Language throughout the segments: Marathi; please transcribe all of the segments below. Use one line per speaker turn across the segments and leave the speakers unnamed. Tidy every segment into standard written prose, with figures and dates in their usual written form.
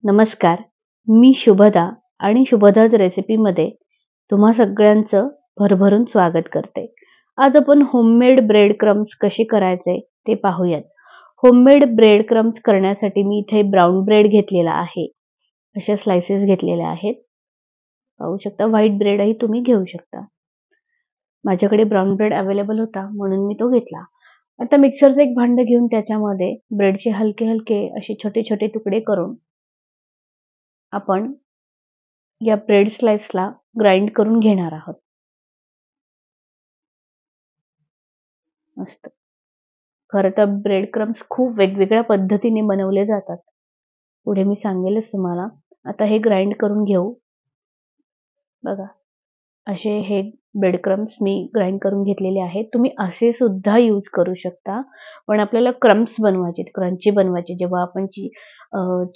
नमस्कार, मी शुभदा आणि शुभदाज रेसिपीमध्ये तुम्हा सगळ्यांचं भरभरून स्वागत करते. आज आपण होममेड ब्रेड क्रम्स कसे करायचे ते पाहूयात. होममेड ब्रेड क्रम्स करण्यासाठी मी इथे ब्राऊन ब्रेड घेतलेला आहे. अशा स्लाइसेस घेतलेल्या आहेत. पाहू शकता, व्हाईट ब्रेडही तुम्ही घेऊ शकता. माझ्याकडे ब्राऊन ब्रेड अवेलेबल होता म्हणून मी तो घेतला. आता मिक्सरचं एक भांडं घेऊन त्याच्यामध्ये ब्रेडचे हलके हलके असे छोटे छोटे तुकडे करून आपण या ब्रेड स्लाइसला ग्राइंड करून घेणार आहोत. मस्त. खरं तर ब्रेड क्रम्स खूप वेगवेगळ्या पद्धतीने बनवले जातात. पुढे मी सांगेलच तुम्हाला. आता हे ग्राइंड करून घेऊ. बघा, असे हे ब्रेड क्रम्स मी ग्राइंड करून घेतलेले आहेत. तुम्ही असे सुद्धा यूज करू शकता, पण आपल्याला क्रम्स बनवायचे, क्रंची बनवायचे. जेव्हा आपण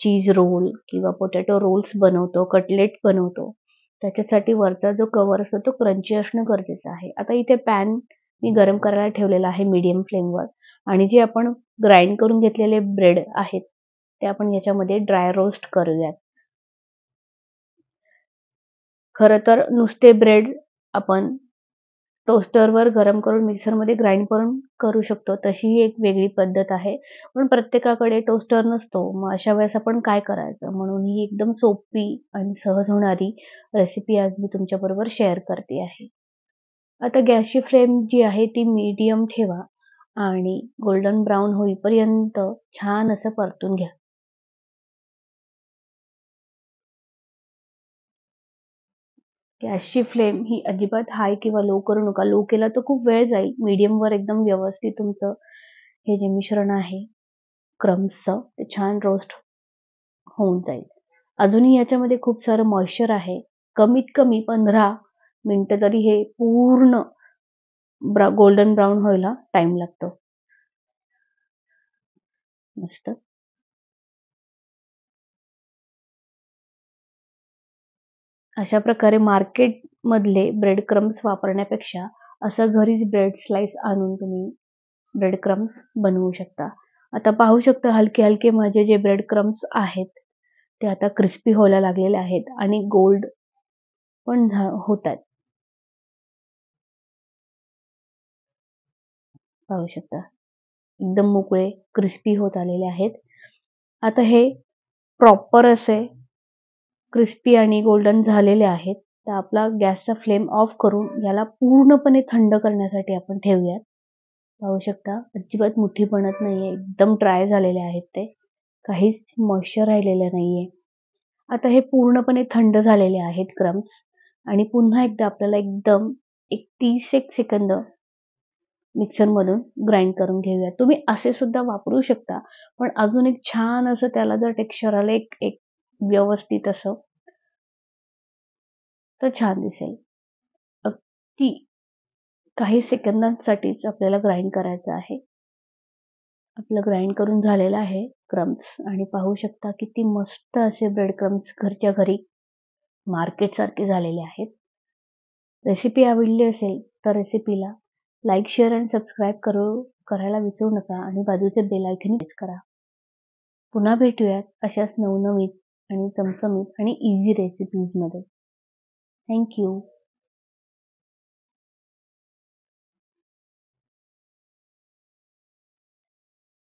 चीज रोल किंवा पोटॅटो रोल्स बनवतो, कटलेट बनवतो, त्याच्यासाठी वरचा जो कव्हर असतो तो क्रंची असणं गरजेचं आहे. आता इथे पॅन मी गरम करायला ठेवलेला आहे मीडियम फ्लेमवर आणि जे आपण ग्राइंड करून घेतलेले ब्रेड आहेत ते आपण याच्यामध्ये ड्राय रोस्ट करूयात. खरं तर नुसते ब्रेड आपण टोस्टरवर गरम करून मिक्सरमध्ये ग्राइंड करून करू शकतो. तशी एक वेगळी पद्धत आहे. पण प्रत्येकाकडे टोस्टर नसतो. मग अशा वेळेस आपण काय करायचं? म्हणून ही एकदम सोपी आणि सहज होणारी रेसिपी आज मी तुमच्याबरोबर शेअर करते आहे. आता गॅसची फ्लेम जी आहे ती मीडियम ठेवा आणि गोल्डन ब्राउन होईपर्यंत छान असं परतून घ्या. गॅसची फ्लेम ही अजिबात हाय किंवा लो करू नका. लो केला तर खूप वेळ जाईल. मीडियमवर एकदम व्यवस्थित तुमचं हे जे मिश्रण आहे क्रम्सचं ते छान रोस्ट होऊन जाईल. अजूनही याच्यामध्ये खूप सारं मॉइश्चर आहे. कमीत कमी 15 मिनिटं तरी हे पूर्ण गोल्डन ब्राउन व्हायला टाइम लागतो. मस्त. अशा प्रकारे मार्केटमधले ब्रेड क्रम्स वापरण्यापेक्षा असं घरीच ब्रेड स्लाइस आणून तुम्ही ब्रेड क्रम्स बनवू शकता. आता पाहू शकता हलके हलके माझे जे ब्रेड क्रम्स आहेत ते आता क्रिस्पी व्हायला लागलेले आहेत आणि गोल्ड पण होत आहेत. पाहू शकता एकदम मोकळे क्रिस्पी होत आलेले आहेत. आता हे प्रॉपर असे क्रिस्पी आणि गोल्डन झालेले आहेत. तर आपला गॅसचा फ्लेम ऑफ करून याला पूर्णपणे थंड करण्यासाठी आपण ठेवूयात. पाहू शकता अजिबात मुठी बनत नाहीये. एकदम ड्राय झालेले आहेत ते. काहीच मॉइश्चर राहिलेलं नाहीये. आता हे पूर्णपणे थंड झालेले आहेत क्रम्स आणि पुन्हा एकदा आपल्याला एकदम एक 30 एक सेकंद मिक्सरमधून ग्राइंड करून घेऊया. तुम्ही असे सुद्धा वापरू शकता, पण अजून एक छान असं त्याला जर टेक्स्चर आलं एक एक व्यवस्थित असं तर छान दिसेल. अगदी काही सेकंदांसाठीच आपल्याला ग्राइंड करायचं आहे. आपलं ग्राइंड करून झालेलं आहे क्रम्स आणि पाहू शकता किती मस्त असे ब्रेड क्रम्स घरच्या घरी मार्केटसारखे झालेले आहेत. रेसिपी आवडली असेल तर रेसिपीला लाईक, शेअर आणि सबस्क्राईब करायला विसरू नका आणि बाजूचे बेल आयकॉन प्रेस करा. पुन्हा भेटूयात अशाच नवनवीन आणि चमचमीत आणि इझी रेसिपीजमध्ये. Thank you.